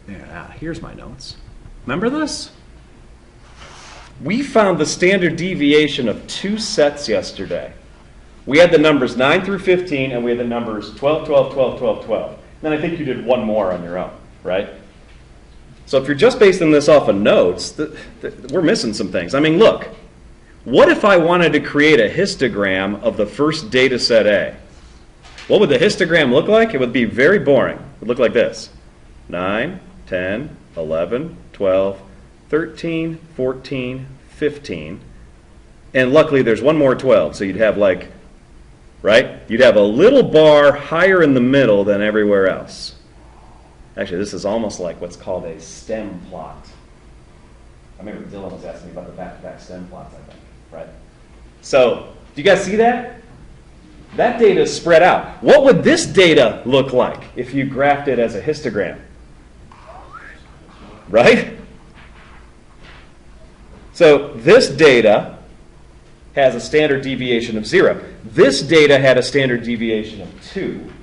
Yeah, here's my notes. Remember this? We found the standard deviation of two sets yesterday. We had the numbers 9 through 15, and we had the numbers 12, 12, 12, 12, 12. Then I think you did one more on your own, right? So if you're just basing this off of notes, we're missing some things. I mean, look. What if I wanted to create a histogram of the first data set A? What would the histogram look like? It would be very boring. It would look like this. 9, 10, 11, 12, 13, 14, 15. And luckily there's one more 12, so you'd have like, right? You'd have a little bar higher in the middle than everywhere else. Actually, this is almost like what's called a stem plot. I remember Dylan was asking me about the back-to-back stem plots, I think, right? So, do you guys see that? That data is spread out. What would this data look like if you graphed it as a histogram? Right? So, this data has a standard deviation of 0. This data had a standard deviation of 2.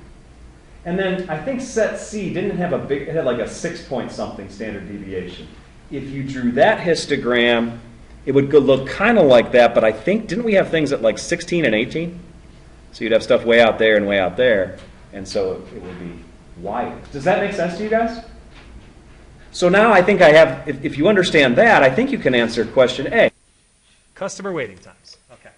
And then I think set C didn't have a big, it had like a 6-point-something standard deviation. If you drew that histogram, it would look kind of like that, but I think, didn't we have things at like 16 and 18? So you'd have stuff way out there and way out there, and so it would be wider. Does that make sense to you guys? So now I think I have, if you understand that, I think you can answer question A. Customer waiting times. Okay.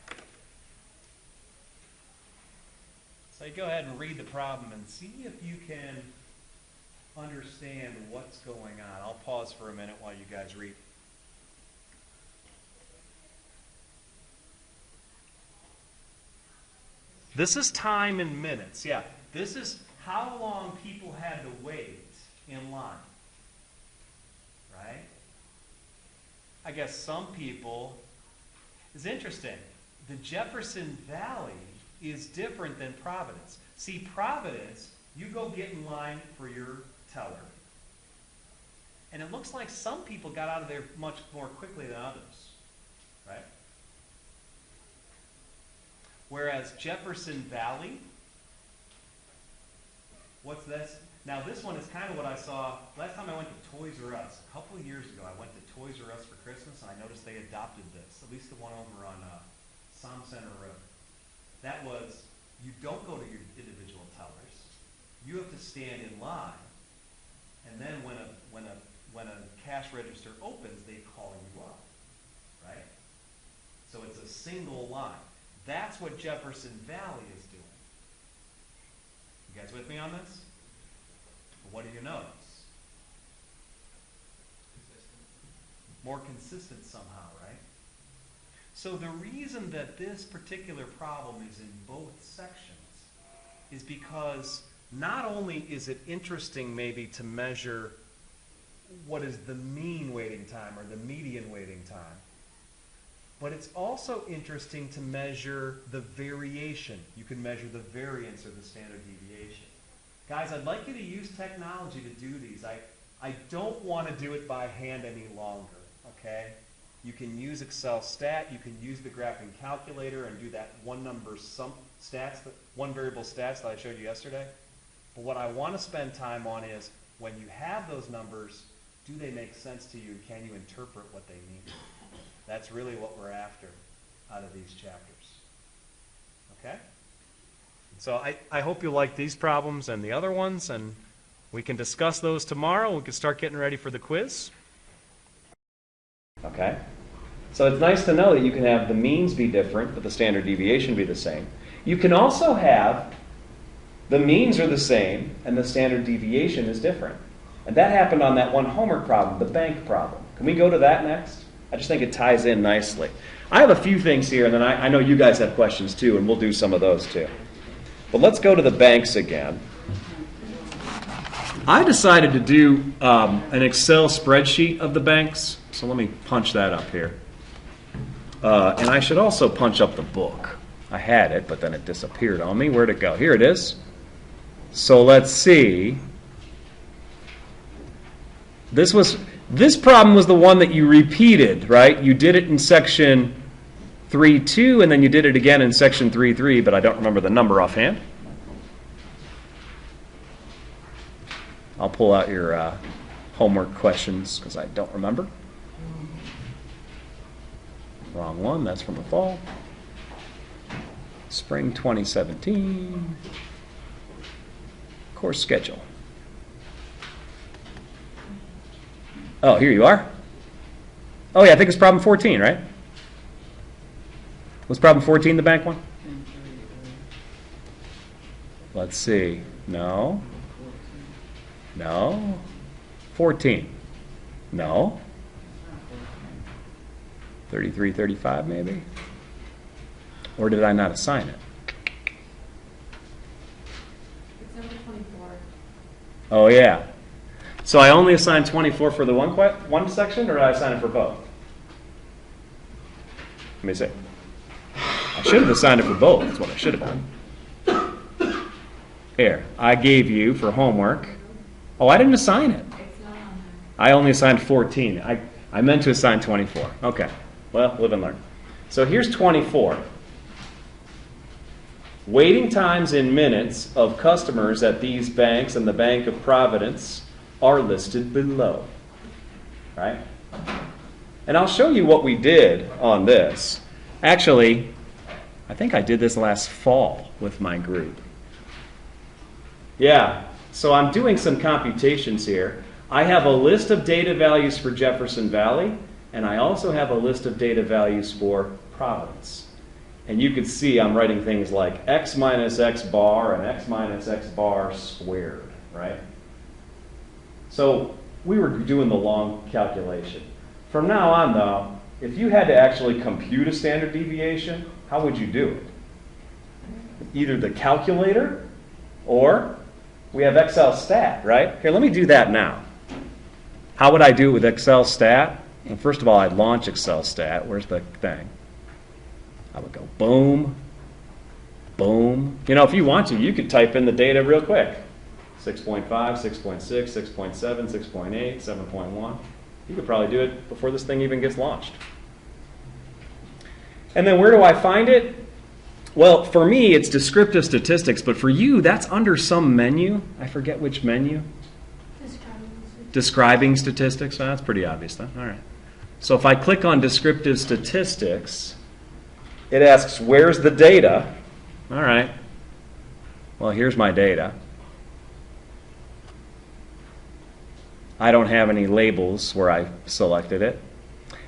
So you go ahead and read the problem and see if you can understand what's going on. I'll pause for a minute while you guys read. This is time in minutes. Yeah, this is how long people had to wait in line. Right? I guess some people, it's interesting. The Jefferson Valley is different than Providence. See, Providence, you go get in line for your teller. And it looks like some people got out of there much more quickly than others. Right? Whereas Jefferson Valley, what's this? Now this one is kind of what I saw last time I went to Toys R Us. A couple of years ago I went to Toys R Us for Christmas and I noticed they adopted this, at least the one over on Som Center Road. That was, you don't go to your individual tellers. You have to stand in line, and then when a cash register opens, they call you up, right? So it's a single line. That's what Jefferson Valley is doing. You guys with me on this? What do you notice? More consistent somehow, right? So the reason that this particular problem is in both sections is because not only is it interesting maybe to measure what is the mean waiting time or the median waiting time, but it's also interesting to measure the variation. You can measure the variance or the standard deviation. Guys, I'd like you to use technology to do these. I don't want to do it by hand any longer, okay? You can use Excel Stat, you can use the graphing calculator and do that one variable stats that I showed you yesterday. But what I want to spend time on is when you have those numbers, do they make sense to you and can you interpret what they mean? That's really what we're after out of these chapters. Okay? So I hope you like these problems and the other ones, and we can discuss those tomorrow. We can start getting ready for the quiz. Okay? So it's nice to know that you can have the means be different, but the standard deviation be the same. You can also have the means are the same, and the standard deviation is different. And that happened on that one homework problem, the bank problem. Can we go to that next? I just think it ties in nicely. I have a few things here, and then I know you guys have questions too, and we'll do some of those too. But let's go to the banks again. I decided to do an Excel spreadsheet of the banks, so let me punch that up here. And I should also punch up the book. I had it, but then it disappeared on me. Where'd it go? Here it is. So let's see. This problem was the one that you repeated, right? You did it in section 3.2, and then you did it again in section 3.3, but I don't remember the number offhand. I'll pull out your homework questions because I don't remember. Wrong one, that's from the fall. Spring 2017. Course schedule. Oh, here you are. Oh yeah, I think it's problem 14, right? Was problem 14 the bank one? Let's see. No. No. 14. No. 33, 35 maybe? Or did I not assign it? It's number 24. Oh yeah. So I only assigned 24 for the one section, or did I assign it for both? Let me see. I should have assigned it for both. That's what I should have done. Here, I gave you for homework. Oh, I didn't assign it. It's not on there. I only assigned 14. I meant to assign 24. Okay. Well, live and learn. So here's 24. Waiting times in minutes of customers at these banks and the Bank of Providence are listed below. Right? And I'll show you what we did on this. Actually, I think I did this last fall with my group. Yeah, so I'm doing some computations here. I have a list of data values for Jefferson Valley, and I also have a list of data values for Providence. And you can see I'm writing things like x minus x bar and x minus x bar squared, right? So we were doing the long calculation. From now on, though, if you had to actually compute a standard deviation, how would you do it? Either the calculator or we have Excel stat, right? Here, let me do that now. How would I do it with Excel stat? Well, first of all, I'd launch Excel stat. Where's the thing? I would go boom, boom. You know, if you want to, you could type in the data real quick. 6.5, 6.6, 6.7, 6.8, 7.1. You could probably do it before this thing even gets launched. And then where do I find it? Well, for me, it's descriptive statistics, but for you, that's under some menu. I forget which menu. Describing statistics. Well, that's pretty obvious then. All right. So if I click on descriptive statistics, it asks, where's the data? All right. Well, here's my data. I don't have any labels where I selected it.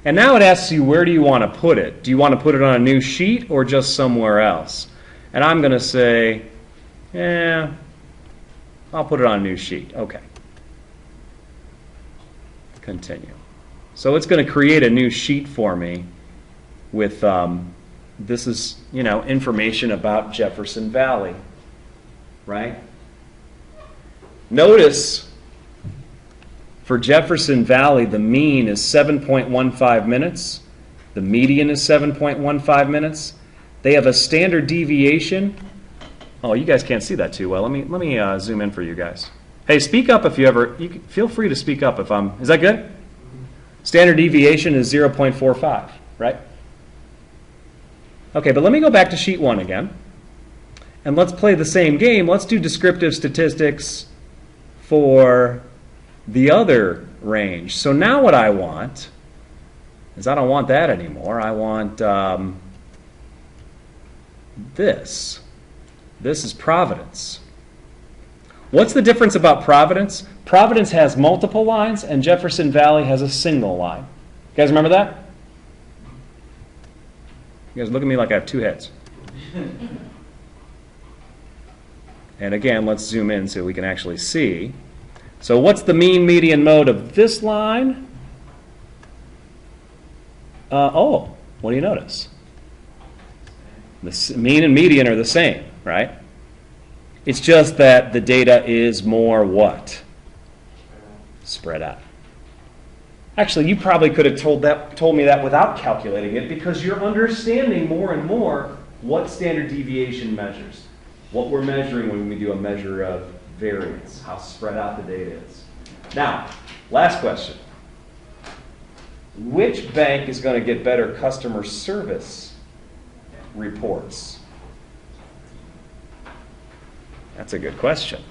And now it asks you, where do you want to put it? Do you want to put it on a new sheet or just somewhere else? And I'm going to say, yeah, I'll put it on a new sheet. Okay. Continue. So it's going to create a new sheet for me with, this is, you know, information about Jefferson Valley, right? Notice for Jefferson Valley, the mean is 7.15 minutes. The median is 7.15 minutes. They have a standard deviation. Oh, you guys can't see that too well. Let me zoom in for you guys. Hey, speak up if you ever. Feel free to speak up if I'm. Is that good? Standard deviation is 0.45, right? Okay, but let me go back to sheet 1 again, and let's play the same game. Let's do descriptive statistics for the other range. So now what I want is I don't want that anymore. I want this. This is Providence. What's the difference about Providence? Providence has multiple lines and Jefferson Valley has a single line. You guys remember that? You guys look at me like I have two heads. And again, let's zoom in so we can actually see. So what's the mean, median, mode of this line? What do you notice? The mean and median are the same, right? It's just that the data is more what? Spread out. Actually, you probably could have told me that without calculating it, because you're understanding more and more what standard deviation measures. What we're measuring when we do a measure of variance, how spread out the data is. Now, last question. Which bank is going to get better customer service reports? That's a good question.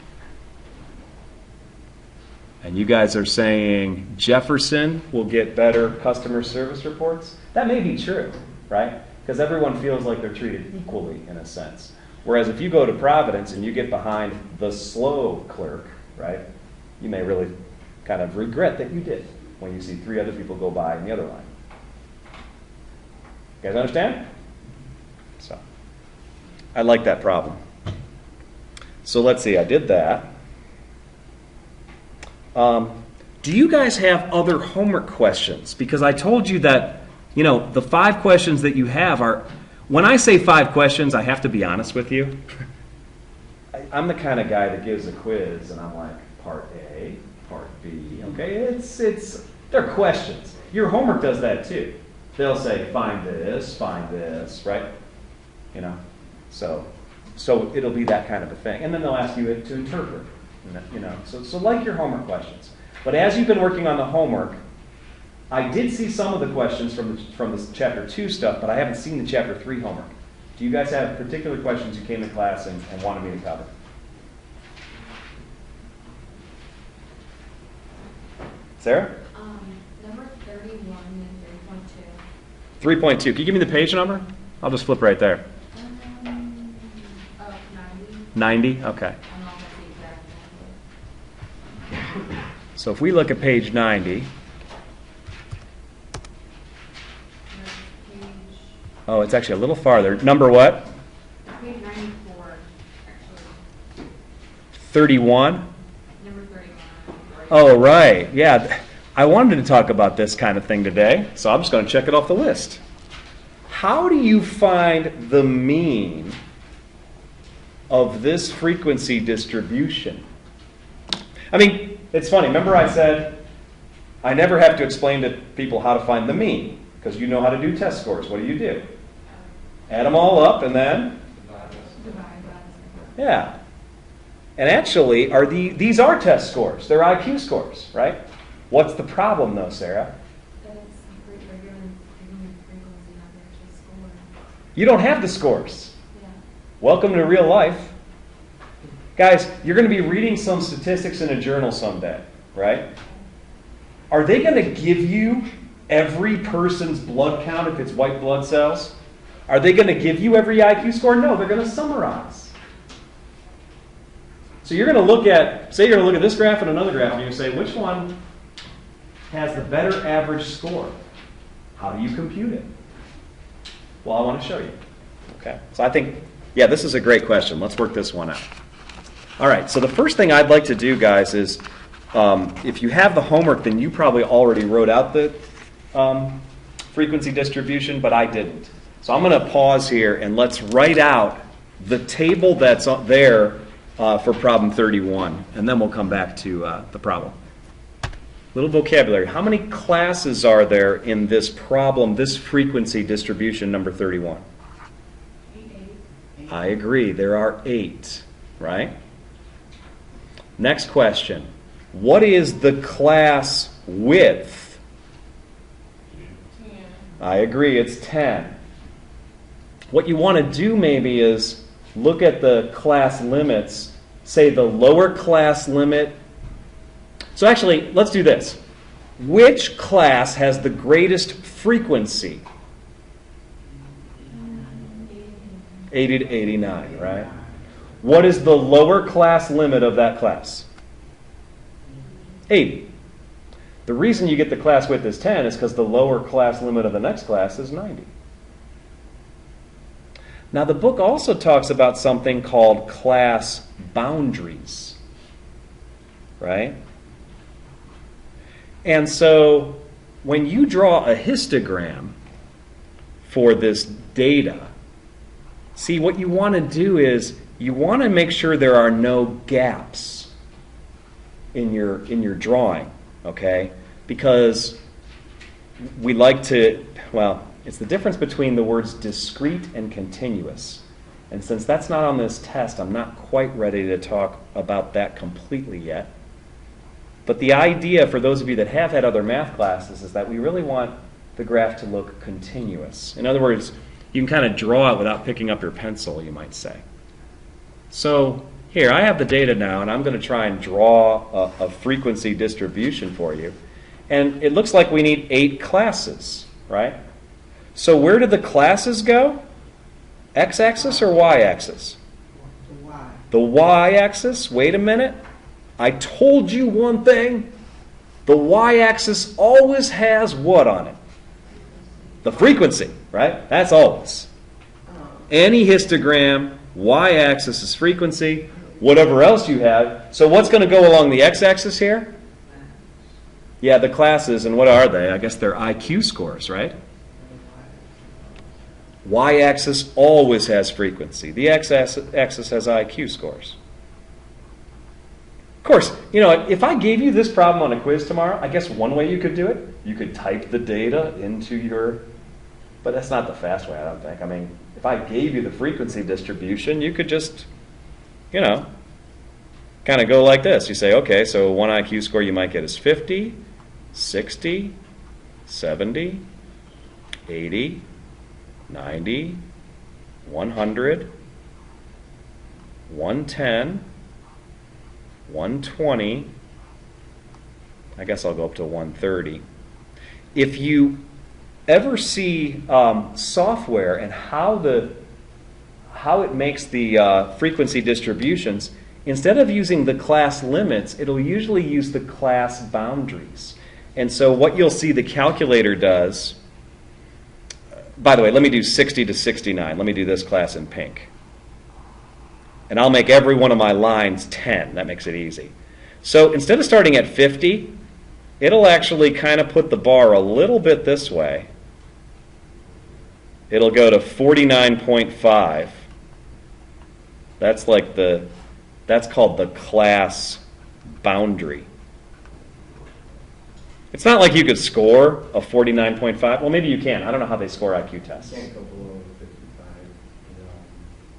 And you guys are saying Jefferson will get better customer service reports? That may be true, right? Because everyone feels like they're treated equally in a sense. Whereas if you go to Providence and you get behind the slow clerk, right, you may really kind of regret that you did when you see 3 other people go by in the other line. You guys understand? So, I like that problem. So let's see, I did that. Do you guys have other homework questions? Because I told you that, the 5 questions that you have are, when I say 5 questions, I have to be honest with you. I'm the kind of guy that gives a quiz and I'm like, part A, part B, okay? They're questions. Your homework does that too. They'll say, find this, right? So it'll be that kind of a thing. And then they'll ask you to interpret, So like your homework questions. But as you've been working on the homework, I did see some of the questions from the Chapter 2 stuff, but I haven't seen the Chapter 3 homework. Do you guys have particular questions you came to class and wanted me to cover? Sarah? Number 31 and 3.2. 3.2. Can you give me the page number? I'll just flip right there. 90. 90? Okay. I'm not the exact number. So if we look at page 90, Page, oh, it's actually a little farther. Number what? page 94, actually. 31? Number 31. Oh, right. Yeah. I wanted to talk about this kind of thing today, so I'm just going to check it off the list. How do you find the mean of this frequency distribution? I mean, it's funny. Remember I said I never have to explain to people how to find the mean, because you know how to do test scores. What do? Add them all up and then? Divide. Yeah. And actually, these are test scores. They're IQ scores, right? What's the problem, though, Sarah? That it's they're given frequency, not the actual score. You don't have the scores. Yeah. Welcome to real life. Guys, you're going to be reading some statistics in a journal someday, right? Are they going to give you every person's blood count if it's white blood cells? Are they going to give you every IQ score? No, they're going to summarize. So you're going to look at, say you're going to look at this graph and another graph, and you're going to say, which one has the better average score? How do you compute it? Well, I want to show you. Okay. So I think, yeah, this is a great question. Let's work this one out. All right. So the first thing I'd like to do, guys, is if you have the homework, then you probably already wrote out the frequency distribution, but I didn't. So I'm going to pause here and let's write out the table that's there for problem 31, and then we'll come back to the problem. Little vocabulary. How many classes are there in this problem, this frequency distribution number 31? 8. I agree. There are 8, right? Next question. What is the class width? 10. I agree. It's 10. What you want to do maybe is look at the class limits. Say the lower class limit. So actually, let's do this. Which class has the greatest frequency? 80 to 89, right? What is the lower class limit of that class? 80. The reason you get the class width as 10 is because the lower class limit of the next class is 90. Now, the book also talks about something called class boundaries, right? And so when you draw a histogram for this data, see, what you want to do is you want to make sure there are no gaps in your drawing, okay? Because we like to, well, it's the difference between the words discrete and continuous. And since that's not on this test, I'm not quite ready to talk about that completely yet. But the idea, for those of you that have had other math classes, is that we really want the graph to look continuous. In other words, you can kind of draw it without picking up your pencil, you might say. So Here, I have the data now, and I'm going to try and draw a frequency distribution for you. And it looks like we need 8 classes, right? So where did the classes go? X-axis or Y-axis? The Y. The Y-axis? Wait a minute. I told you one thing. The Y-axis always has what on it? The frequency, right? That's always. Any histogram, Y-axis is frequency, whatever else you have. So what's going to go along the X-axis here? Yeah, the classes, and what are they? I guess they're IQ scores, right? Y-axis always has frequency. The X-axis has IQ scores. Of course, you know, if I gave you this problem on a quiz tomorrow, I guess one way you could do it, you could type the data into your, but that's not the fast way, I don't think. I mean, if I gave you the frequency distribution, you could just, you know, kind of go like this. You say, okay, so one IQ score you might get is 50, 60, 70, 80, 90, 100, 110, 120, I guess I'll go up to 130. If you ever see software and how it makes the frequency distributions, instead of using the class limits, it'll usually use the class boundaries. And so what you'll see the calculator does, by the way, let me do 60 to 69. Let me do this class in pink. And I'll make every one of my lines 10. That makes it easy. So instead of starting at 50, it'll actually kind of put the bar a little bit this way. It'll go to 49.5. That's like that's called the class boundary. It's not like you could score a 49.5. Well, maybe you can. I don't know how they score IQ tests. You can't go below 55.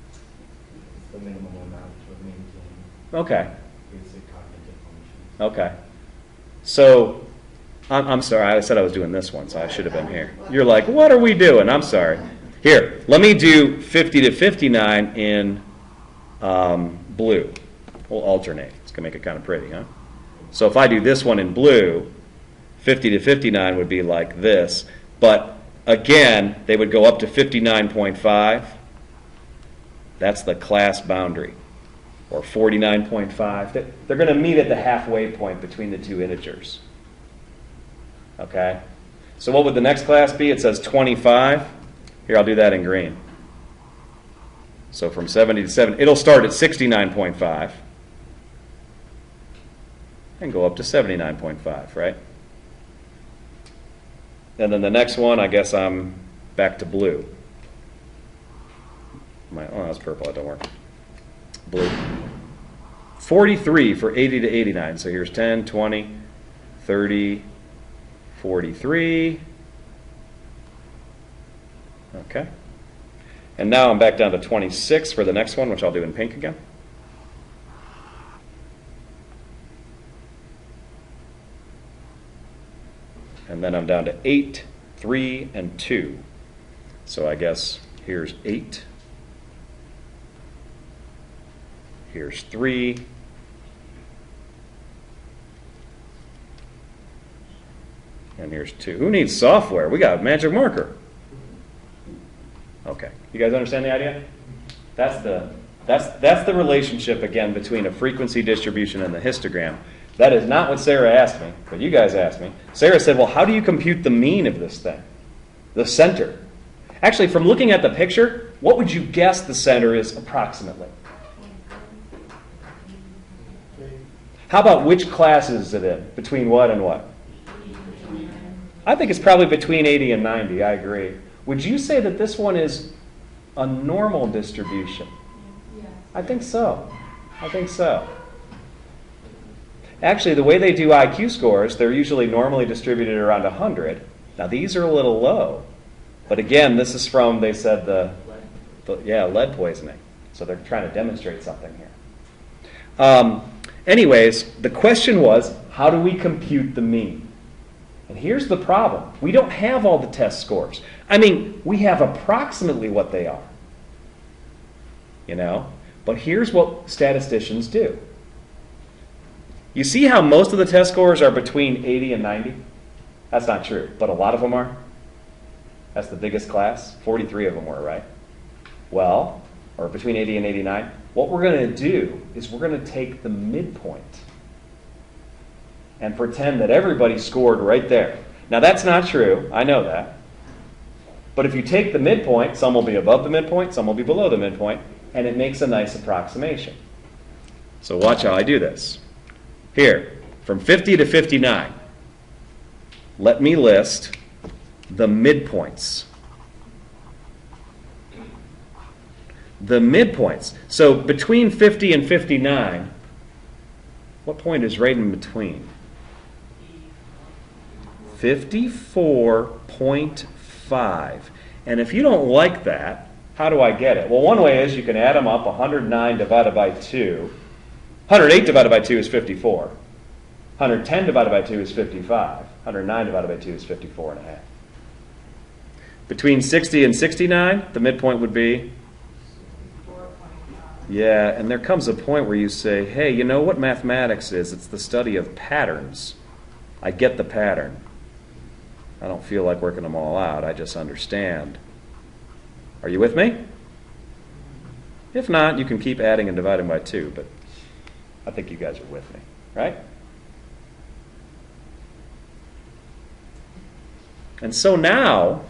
It's the minimum amount to maintain Okay. basic cognitive functions. Okay. So, I'm sorry. I said I was doing this one, so I should have been here. You're like, what are we doing? I'm sorry. Here, let me do 50 to 59 in blue. We'll alternate. It's going to make it kind of pretty, huh? So if I do this one in blue, 50 to 59 would be like this. But again, they would go up to 59.5. That's the class boundary. Or 49.5. They're going to meet at the halfway point between the two integers. Okay? So what would the next class be? It says 25. Here, I'll do that in green. So from 70 to 70, it'll start at 69.5 and go up to 79.5, right? And then the next one, I guess I'm back to blue. Oh, that's purple. That don't work. Blue. 43 for 80 to 89. So here's 10, 20, 30, 43. Okay. And now I'm back down to 26 for the next one, which I'll do in pink again. And then I'm down to 8, 3, and 2. So I guess here's 8. Here's 3. And here's 2. Who needs software? We got a magic marker. Okay. You guys understand the idea? That's the relationship, again, between a frequency distribution and the histogram. That is not what Sarah asked me, but you guys asked me. Sarah said, well, how do you compute the mean of this thing? The center. Actually, from looking at the picture, what would you guess the center is approximately? How about which classes is it in? Between what and what? I think it's probably between 80 and 90. I agree. Would you say that this one is a normal distribution? Yes. I think so. I think so. Actually, the way they do IQ scores, they're usually normally distributed around 100. Now, these are a little low. But again, this is from, they said, lead poisoning. So they're trying to demonstrate something here. Anyways, the question was, how do we compute the mean? And here's the problem. We don't have all the test scores. I mean, we have approximately what they are. You know? But here's what statisticians do. You see how most of the test scores are between 80 and 90? That's not true, but a lot of them are. That's the biggest class. 43 of them were, right? Well, or between 80 and 89. What we're going to do is we're going to take the midpoint and pretend that everybody scored right there. Now, that's not true. I know that. But if you take the midpoint, some will be above the midpoint, some will be below the midpoint, and it makes a nice approximation. So watch how I do this. Here, from 50 to 59, let me list the midpoints. The midpoints. So between 50 and 59, what point is right in between? 54.5. And if you don't like that, how do I get it? Well, one way is you can add them up. 109 divided by 2. 108 divided by 2 is 54. 110 divided by 2 is 55. 109 divided by 2 is 54 and a half. Between 60 and 69, the midpoint would be? 4.5. Yeah, and there comes a point where you say, hey, you know what mathematics is? It's the study of patterns. I get the pattern. I don't feel like working them all out. I just understand. Are you with me? If not, you can keep adding and dividing by 2, but I think you guys are with me, right? And so now,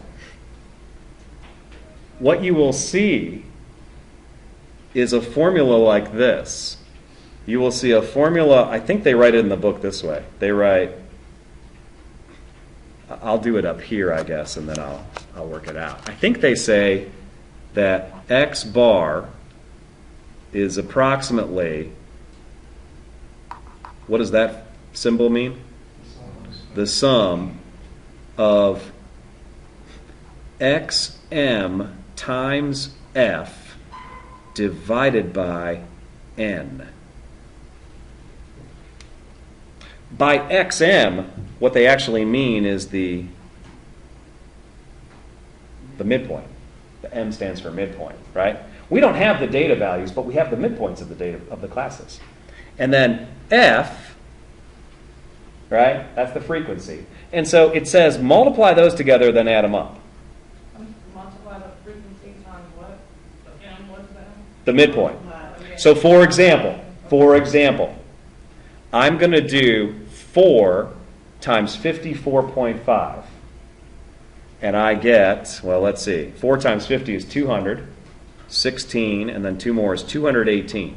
what you will see is a formula like this. You will see a formula, I think they write it in the book this way. They write, I'll do it up here, I guess, and then I'll work it out. I think they say that X bar is approximately, what does that symbol mean? The sum of xm times f divided by n. By xm, what they actually mean is the midpoint. The m stands for midpoint, right? We don't have the data values, but we have the midpoints of the data of the classes. And then f, right? That's the frequency. And so it says multiply those together, then add them up. Multiply the frequency times what? Again, what's that? The midpoint. Okay. So for example, I'm going to do 4 times 54.5. And I get, well, let's see, 4 times 50 is 200, 16, and then 2 more is 218.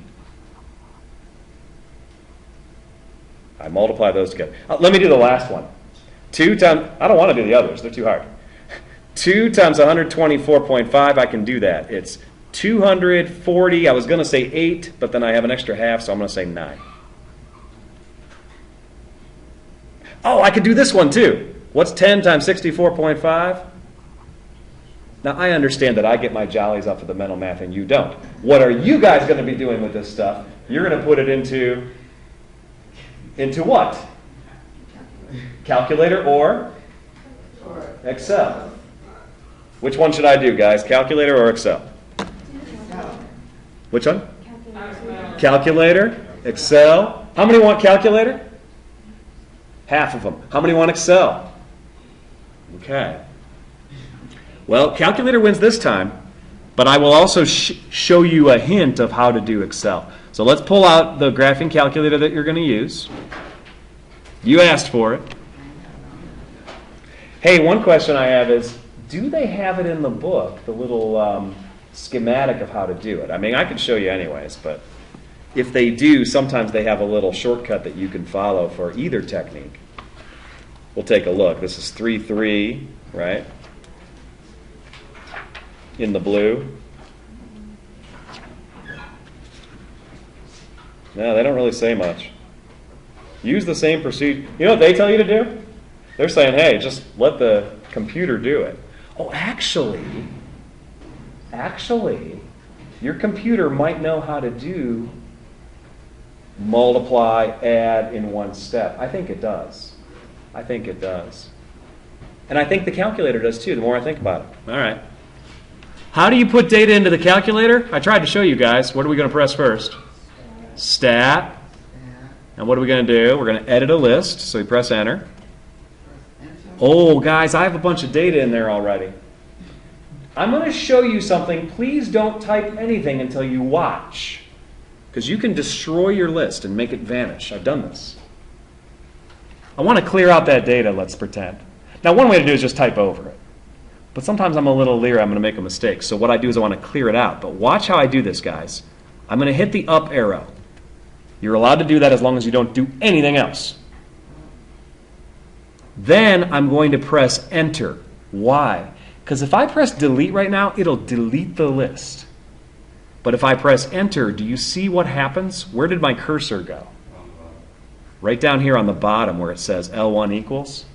I multiply those together. Let me do the last one. 2 times, I don't want to do the others, they're too hard. 2 times 124.5, I can do that. It's 240, I was going to say 8, but then I have an extra half, so I'm going to say 9. Oh, I could do this one too. What's 10 times 64.5? Now, I understand that I get my jollies off of the mental math and you don't. What are you guys going to be doing with this stuff? You're going to put it into what? Calculator or Excel? Which one should I do, guys? Calculator or Excel? Which one? Calculator, Excel. How many want calculator? Half of them. How many want Excel? Okay. Well, calculator wins this time, but I will also show you a hint of how to do Excel. So let's pull out the graphing calculator that you're going to use. You asked for it. Hey, one question I have is, do they have it in the book, the little schematic of how to do it? I mean, I can show you anyways, but if they do, sometimes they have a little shortcut that you can follow for either technique. We'll take a look. This is 3-3, right? In the blue. No, they don't really say much. Use the same procedure. You know what they tell you to do? They're saying, hey, just let the computer do it. Oh, actually, your computer might know how to do multiply, add in one step. I think it does. And I think the calculator does too, the more I think about it. All right. How do you put data into the calculator? I tried to show you guys. What are we going to press first? Stat. And what are we going to do? We're going to edit a list. So we press enter. Oh, guys, I have a bunch of data in there already. I'm going to show you something. Please don't type anything until you watch. Because you can destroy your list and make it vanish. I've done this. I want to clear out that data, let's pretend. Now, one way to do it is just type over it. But sometimes I'm a little leery. I'm going to make a mistake. So what I do is I want to clear it out. But watch how I do this, guys. I'm going to hit the up arrow. You're allowed to do that as long as you don't do anything else. Then I'm going to press enter. Why? Because if I press delete right now, it'll delete the list. But if I press enter, do you see what happens? Where did my cursor go? Right down here on the bottom where it says L1 equals.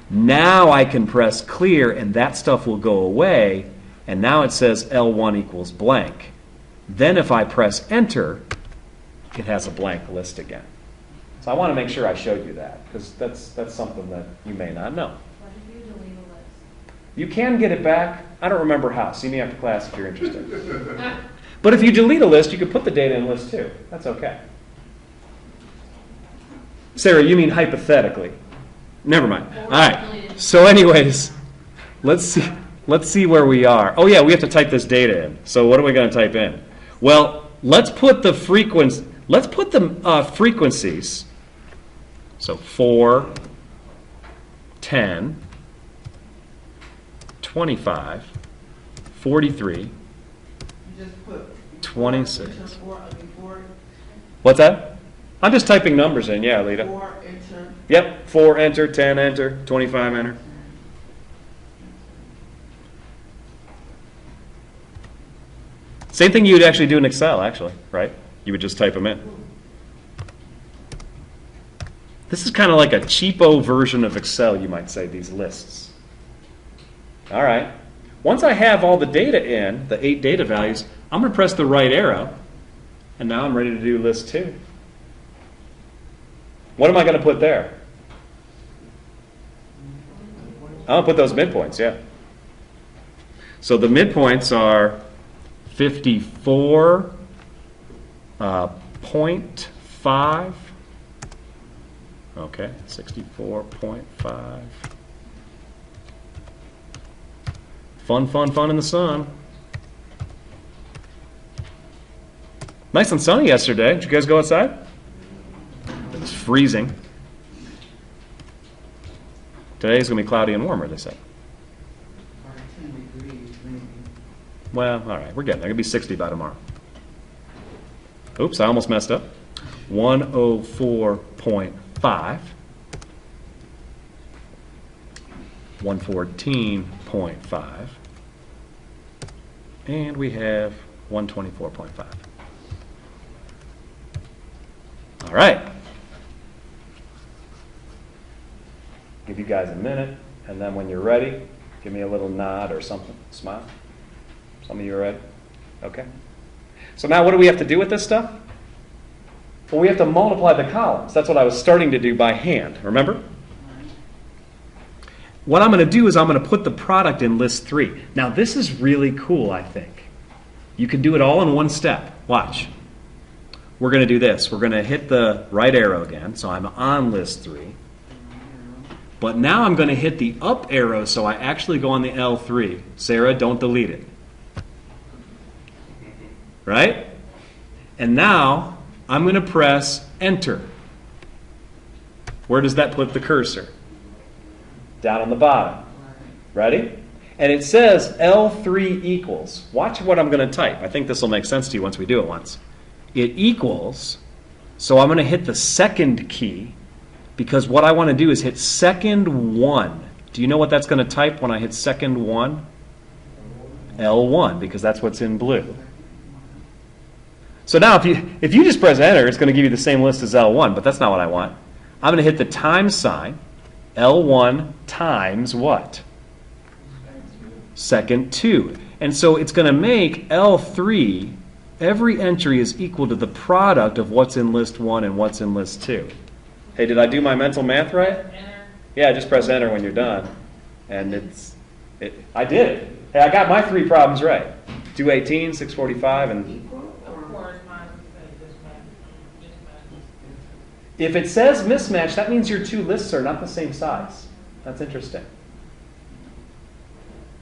Now I can press clear and that stuff will go away. And now it says L1 equals blank. Then if I press enter, it has a blank list again. So I want to make sure I showed you that because that's something that you may not know. What if you delete a list? You can get it back. I don't remember how. See me after class if you're interested. But if you delete a list, you can put the data in list too. That's okay. Sarah, you mean hypothetically. Never mind. All right. So anyways, let's see where we are. Oh yeah, we have to type this data in. So what are we going to type in? Well, let's put the frequencies. So 4, 10, 25, 43, 26. What's that? I'm just typing numbers in. Yeah, Lita. 4, enter. Yep. 4, enter. 10, enter. 25, enter. Same thing you would actually do in Excel, actually, right? You would just type them in. This is kind of like a cheapo version of Excel, you might say, these lists. All right. Once I have all the data in, the 8 data values, I'm going to press the right arrow, and now I'm ready to do list 2. What am I going to put there? I'm going to put those midpoints, yeah. So the midpoints are 54.5. Okay, 64.5. Fun, fun, fun in the sun. Nice and sunny yesterday. Did you guys go outside? It was freezing. Today's going to be cloudy and warmer, they said. Or 10 degrees, maybe. Well, all right, we're getting there. It'll be 60 by tomorrow. Oops, I almost messed up. 104.5. 114.5. And we have 124.5. All right. Give you guys a minute, and then when you're ready, give me a little nod or something. Smile. Some of you are ready? Okay. So now what do we have to do with this stuff? Well, we have to multiply the columns. That's what I was starting to do by hand. Remember? What I'm going to do is I'm going to put the product in list 3. Now, this is really cool, I think. You can do it all in one step. Watch. We're going to do this. We're going to hit the right arrow again, so I'm on list 3. But now I'm going to hit the up arrow so I actually go on the L3. Sarah, don't delete it. Right? And now I'm going to press enter. Where does that put the cursor? Down on the bottom. Ready? And it says L3 equals. Watch what I'm going to type. I think this will make sense to you once we do it once. It equals, so I'm going to hit the second key because what I want to do is hit second 1. Do you know what that's going to type when I hit second 1? L1, because that's what's in blue. So now if you just press enter, it's going to give you the same list as L1, but that's not what I want. I'm going to hit the times sign. L1 times what? Second 2. And so it's going to make L3, every entry is equal to the product of what's in list 1 and what's in list 2. Hey, did I do my mental math right? Enter. Yeah, just press enter when you're done. And I did it. Hey, I got my 3 problems right. 218, 645, and Equal Of or? course, mine would say mismatch. if it says mismatch, that means your 2 lists are not the same size. That's interesting.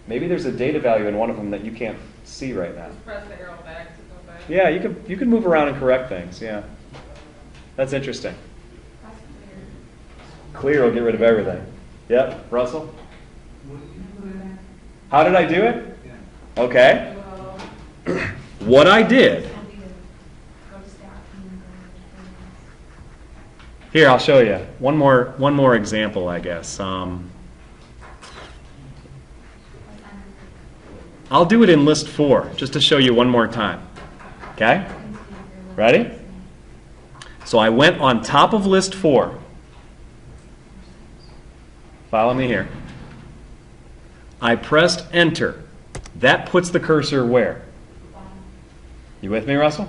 Maybe there's a data value in one of them that you can't see right now. Just press the arrow back to go back. Yeah, you can move around and correct things. Yeah, that's interesting. That's weird. Clear will get rid of everything. Yep, Russell. How did I do it? Okay. Well, What I did. it'll be go to staff and then go to Here, I'll show you one more example, I guess. I'll do it in list 4 just to show you one more time. Okay? Ready? So I went on top of list 4. Follow me here. I pressed enter. That puts the cursor where? You with me, Russell?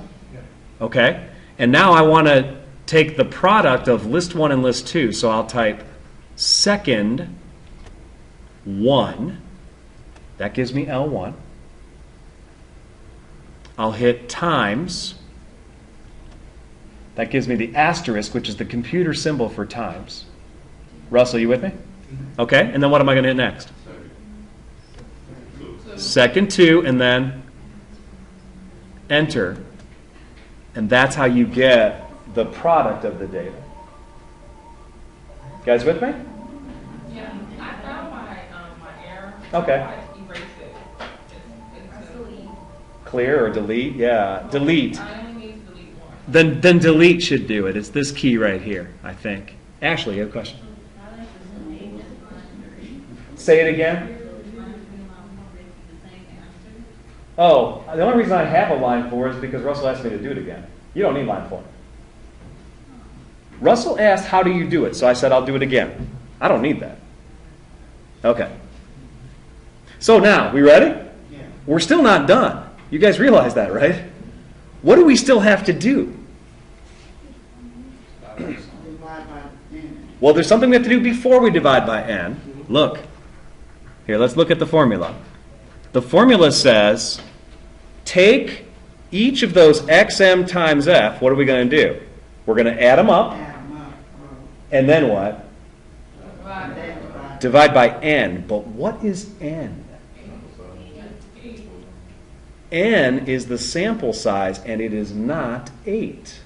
Okay. And now I want to take the product of list 1 and list 2. So I'll type second 1. That gives me L1. I'll hit times. That gives me the asterisk, which is the computer symbol for times. Russell, you with me? Okay. And then what am I going to hit next? Second 2, and then enter. And that's how you get the product of the data. You guys with me? Yeah, I found my error. Okay. I erased it. Press It's delete. Clear or delete? Yeah, delete. I only need to delete one. Then delete should do it. It's this key right here, I think. Ashley, you have a question? Say it again. Oh, the only reason I have a line 4 is because Russell asked me to do it again. You don't need line 4. Russell asked, how do you do it? So I said, I'll do it again. I don't need that. Okay. So now, we ready? Yeah. We're still not done. You guys realize that, right? What do we still have to do? Divide by n. Well, there's something we have to do before we divide by n. Look. Here, let's look at the formula. The formula says, take each of those xm times f. What are we going to do? We're going to add them up, Add 'em up, and then what? Right. then divide. Divide by n. But what is n? N is the sample size, and it is not 8. It's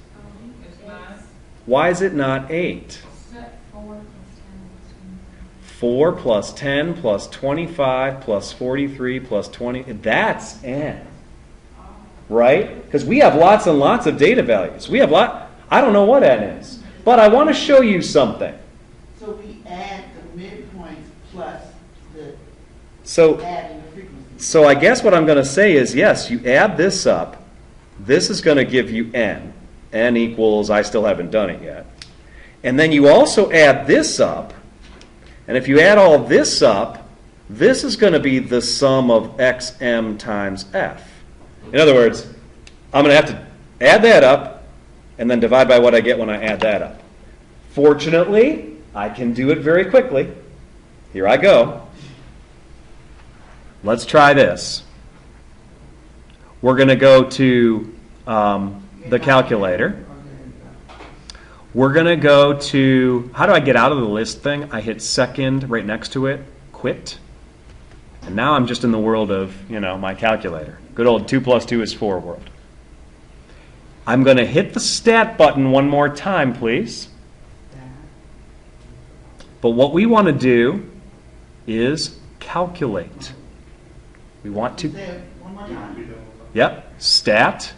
not. Why is it not 8? Set 4 plus 10 plus 25. 4 plus 10 plus 25 plus 43 plus 20. That's n. Right? Because we have lots and lots of data values. I don't know what n is. But I want to show you something. So we add the midpoints plus the So adding the frequency. So I guess what I'm going to say is, yes, you add this up. This is going to give you n. N equals, I still haven't done it yet. And then you also add this up. And if you add all this up, this is going to be the sum of xm times f. In other words, I'm going to have to add that up and then divide by what I get when I add that up. Fortunately, I can do it very quickly. Here I go. Let's try this. We're going to go to the calculator. We're going to go to, how do I get out of the list thing? I hit second right next to it, quit. And now I'm just in the world of, my calculator. Good old 2 plus 2 is 4 world. I'm going to hit the stat button one more time, please. But what we want to do is calculate. We want to... Say it one more time. Yep, stat.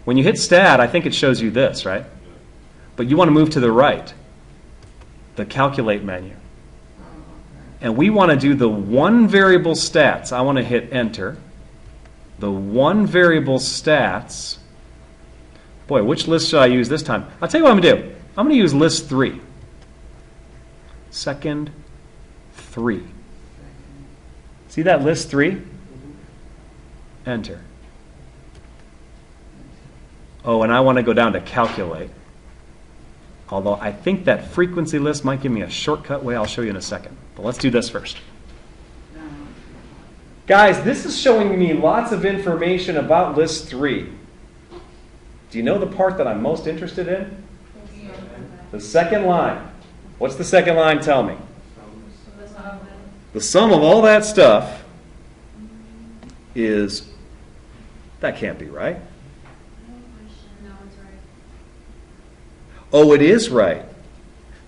When you hit stat, I think it shows you this, right? But you want to move to the right, the calculate menu. And we want to do the one variable stats. I want to hit enter. The one variable stats. Boy, which list should I use this time? I'll tell you what I'm going to do. I'm going to use list 3. Second 3. See that list 3? Enter. Oh, and I want to go down to calculate. Although I think that frequency list might give me a shortcut way. I'll show you in a second. But let's do this first. Guys, this is showing me lots of information about list 3. Do you know the part that I'm most interested in? The second line. What's the second line tell me? The sum of all that stuff is, that can't be right. No, it's right. Oh, it is right.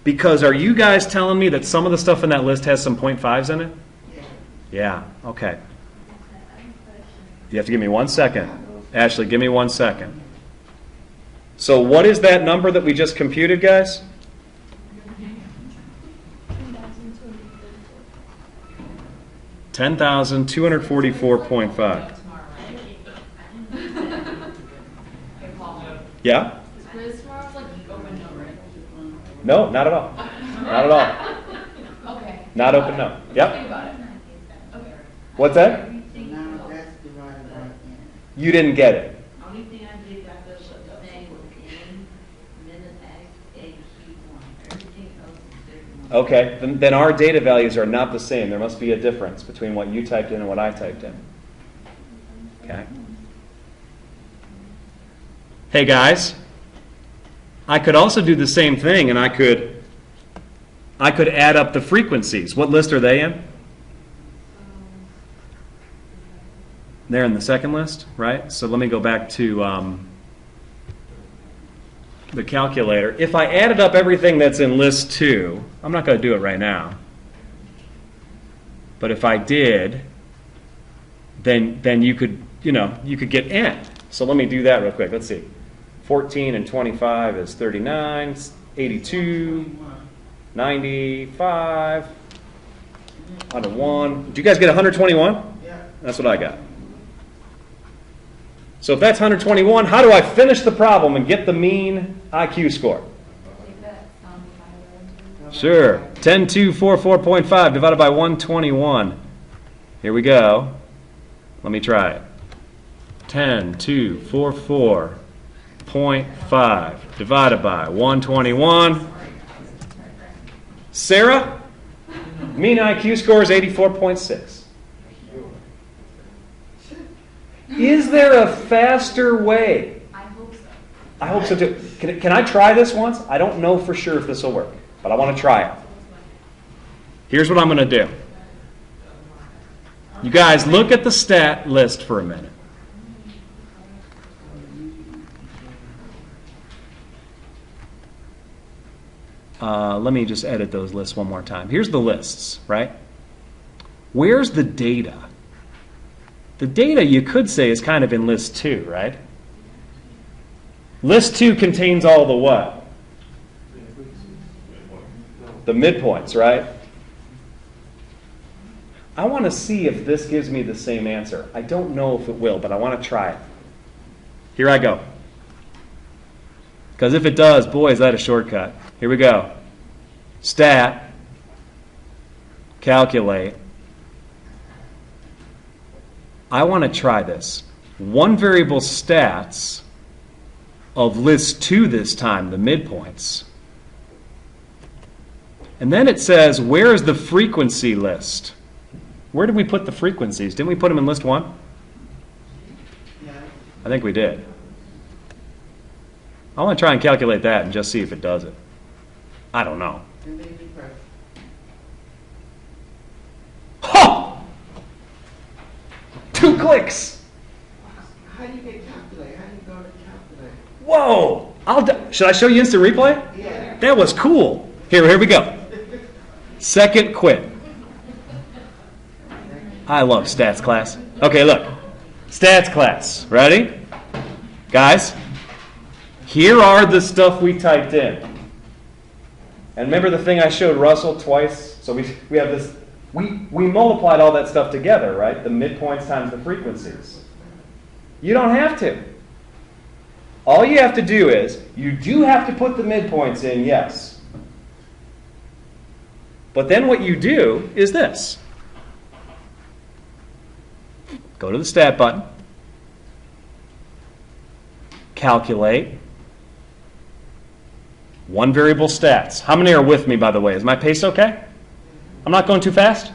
Because are you guys telling me that some of the stuff in that list has some 0.5s in it? Yeah, okay. You have to give me 1 second. Ashley, give me 1 second. So what is that number that we just computed, guys? 10,244.5. Yeah? Is quiz tomorrow like open no, right? No, not at all. Not at all. Okay. Not open, no. Think Yep. about it. Okay. What's that? Now that's divided by n. You didn't get it. Only thing I did got the thing was N, minus X, A, Q1. Everything else is different. Okay, then our data values are not the same. There must be a difference between what you typed in and what I typed in. Okay. Hey guys, I could also do the same thing, and I could add up the frequencies. What list are they in? They're in the second list, right? So let me go back to the calculator. If I added up everything that's in list 2, I'm not going to do it right now. But if I did, then you could get n. So let me do that real quick. Let's see. 14 and 25 is 39, 82, 95, 101. Did you guys get 121? Yeah. That's what I got. So if that's 121, how do I finish the problem and get the mean IQ score? Take that by Sure. 10244.5 divided by 121. Here we go. Let me try it. 10244.5 divided by 121. Sarah, mean IQ score is 84.6. Is there a faster way? I hope so. I hope so too. Can I try this once? I don't know for sure if this will work, but I want to try it. Here's what I'm going to do. You guys look at the stat list for a minute. Let me just edit those lists one more time. Here's the lists, right? Where's the data? The data, you could say, is kind of in list 2, right? List 2 contains all the what? The midpoints, right? I want to see if this gives me the same answer. I don't know if it will, but I want to try it. Here I go. Because if it does, boy, is that a shortcut. Here we go. Stat, calculate. I want to try this. One variable stats of list 2 this time, the midpoints. And then it says, where is the frequency list? Where did we put the frequencies? Didn't we put them in list 1? Yeah. I think we did. I want to try and calculate that and just see if it does it. I don't know. And then you press. Ha! 2 clicks. How do you get calculate? How do you go to calculate? Whoa! Should I show you instant replay? Yeah. That was cool. Here we go. Second quit. I love stats class. Okay, look. Stats class. Ready? Guys, here are the stuff we typed in. And remember the thing I showed Russell twice? So we have this, we multiplied all that stuff together, right? The midpoints times the frequencies. You don't have to. All you have to do is, you do have to put the midpoints in, yes. But then what you do is this. Go to the stat button. Calculate. One variable stats. How many are with me, by the way? Is my pace okay? I'm not going too fast?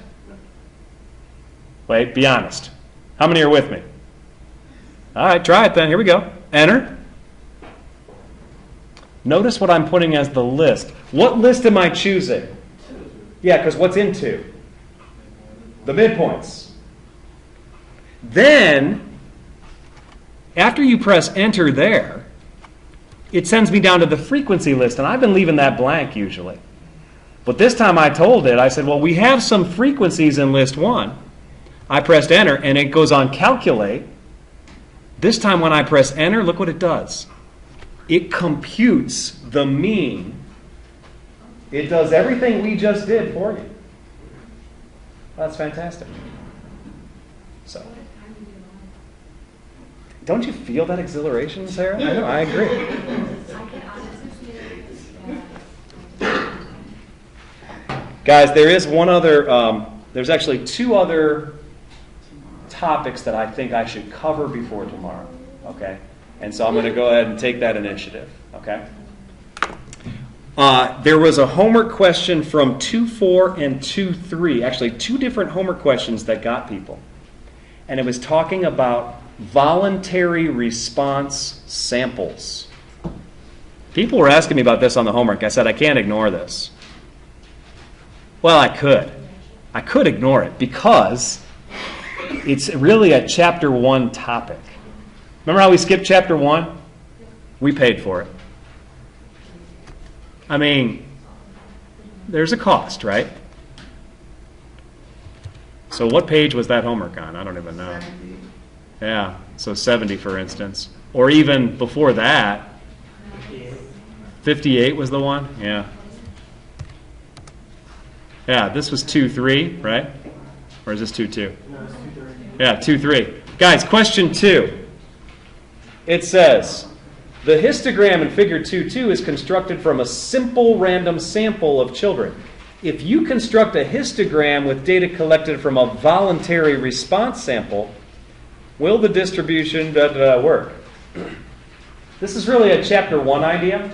Wait, be honest. How many are with me? All right, try it then. Here we go. Enter. Notice what I'm putting as the list. What list am I choosing? Yeah, because what's in 2? The midpoints. Then, after you press enter there, it sends me down to the frequency list, and I've been leaving that blank usually. But this time I told it, I said, well, we have some frequencies in list 1. I pressed enter, and it goes on calculate. This time when I press enter, look what it does. It computes the mean. It does everything we just did for you. That's fantastic. So, What time do you want? don't you feel that exhilaration, Sarah? I know, I agree. I can honestly Guys, there is one other, there's actually 2 other topics that I think I should cover before tomorrow, okay? And so I'm going to go ahead and take that initiative, okay? There was a homework question from 2.4 and 2.3, actually 2 different homework questions that got people. And it was talking about voluntary response samples. People were asking me about this on the homework. I said, I can't ignore this. Well, I could. I could ignore it because it's really a chapter 1 topic. Remember how we skipped chapter 1? We paid for it. I mean, there's a cost, right? So what page was that homework on? I don't even know. 70. Yeah, so 70, for instance. Or even before that, 58 was the one? Yeah. Yeah, this was 2.3, right? Or is this 2.2? No, it's 2:30. Yeah, 2.3. Guys, question 2. It says, the histogram in figure 2.2 is constructed from a simple random sample of children. If you construct a histogram with data collected from a voluntary response sample, will the distribution work? This is really a chapter 1 idea.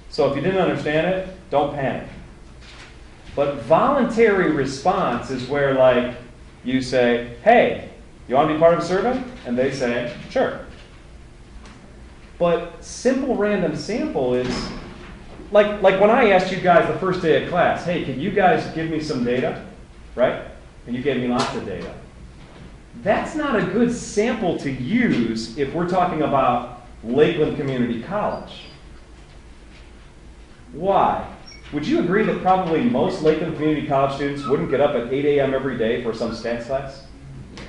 So if you didn't understand it, don't panic. But voluntary response is where, like, you say, hey, you want to be part of a survey? And they say, sure. But simple random sample is, like when I asked you guys the first day of class, hey, can you guys give me some data? Right? And you gave me lots of data. That's not a good sample to use if we're talking about Lakeland Community College. Why? Would you agree that probably most Lakeland Community College students wouldn't get up at 8 a.m. every day for some stats class?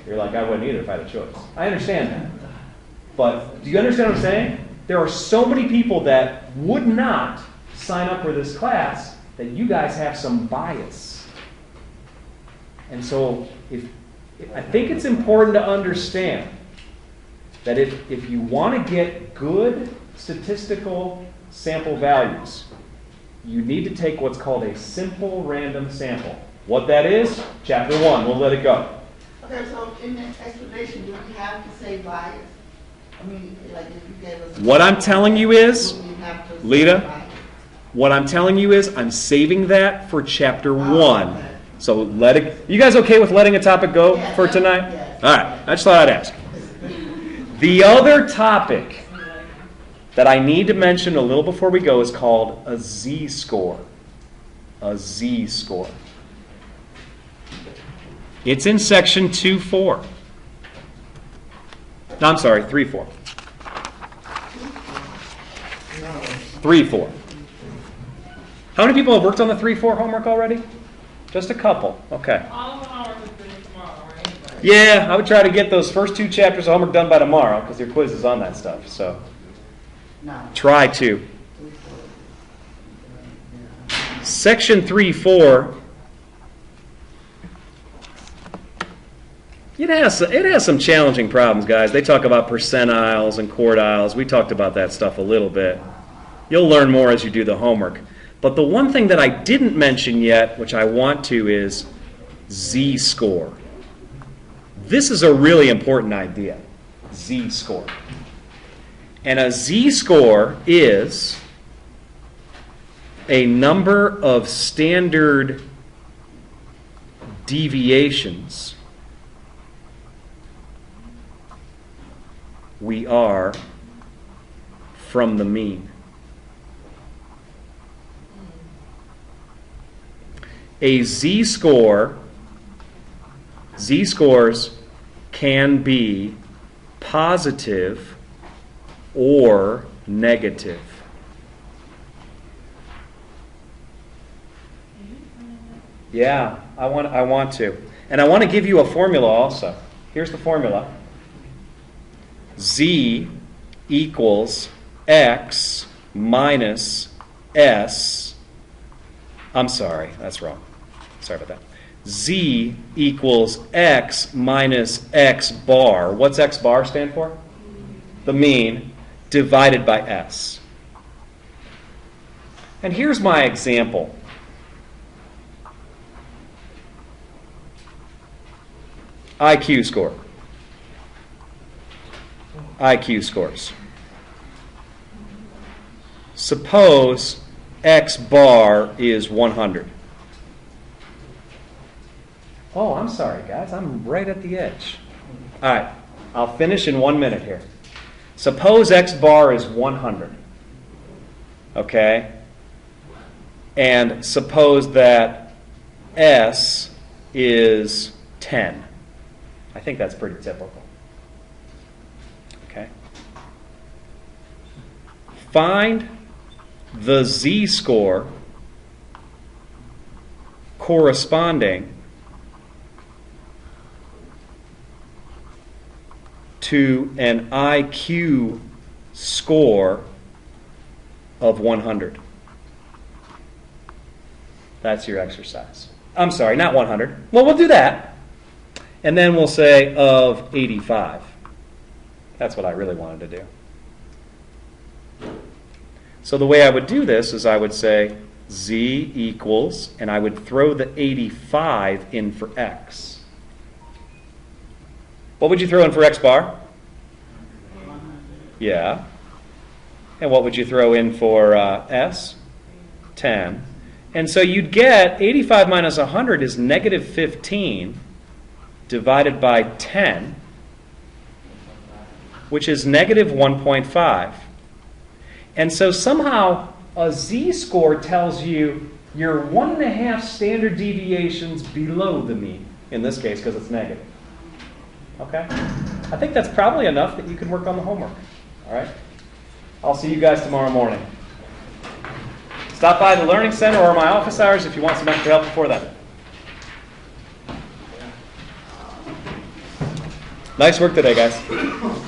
You're like, I wouldn't either if I had a choice. I understand that. But do you understand what I'm saying? There are so many people that would not sign up for this class that you guys have some bias. And so I think it's important to understand that if you want to get good statistical sample values, you need to take what's called a simple random sample. What that is, chapter 1, we'll let it go. Okay, so in the explanation, do we have to say bias? I mean, like if you gave us... What I'm telling you is, do we have to say Lita, bias? what I'm telling you is I'm saving that for chapter 1. Okay. So let it, you guys okay with letting a topic go Yeah, for tonight? yes. All right, I just thought I'd ask. The other topic that I need to mention a little before we go is called a Z-score. A Z-score. It's in section 2.4. No, I'm sorry, 3.4. 3.4. How many people have worked on the 3.4 homework already? Just a couple. Okay. All of our homework is due tomorrow, right? Yeah, I would try to get those first 2 chapters of homework done by tomorrow because your quiz is on that stuff. So No. try to. Section 3.4. It has some challenging problems, guys. They talk about percentiles and quartiles. We talked about that stuff a little bit. You'll learn more as you do the homework. But the one thing that I didn't mention yet, which I want to, is Z-score. This is a really important idea, Z-score. And a Z-score is a number of standard deviations we are from the mean. A z-score, z-scores can be positive or negative. Yeah, I want to. And I want to give you a formula also. Here's the formula. Z equals x minus s. I'm sorry, that's wrong. Sorry about that. Z equals x minus x bar. What's x bar stand for? The mean, divided by s. And here's my example. IQ score. IQ scores. Suppose x bar is 100. Oh, I'm sorry, guys. I'm right at the edge. All right. I'll finish in 1 minute here. Suppose x bar is 100. Okay? And suppose that s is 10. I think that's pretty typical. Okay? Find the z-score corresponding to an IQ score of 100. That's your exercise. I'm sorry, not 100. Well, we'll do that. And then we'll say of 85. That's what I really wanted to do. So the way I would do this is I would say z equals, and I would throw the 85 in for x. What would you throw in for x bar? Yeah. And what would you throw in for s? 10. And so you'd get 85 minus 100 is negative 15 divided by 10, which is negative 1.5. And so somehow a z-score tells you you're 1.5 standard deviations below the mean, in this case because it's negative. Okay? I think that's probably enough that you can work on the homework. All right? I'll see you guys tomorrow morning. Stop by the Learning Center or my office hours if you want some extra help before that. Nice work today, guys.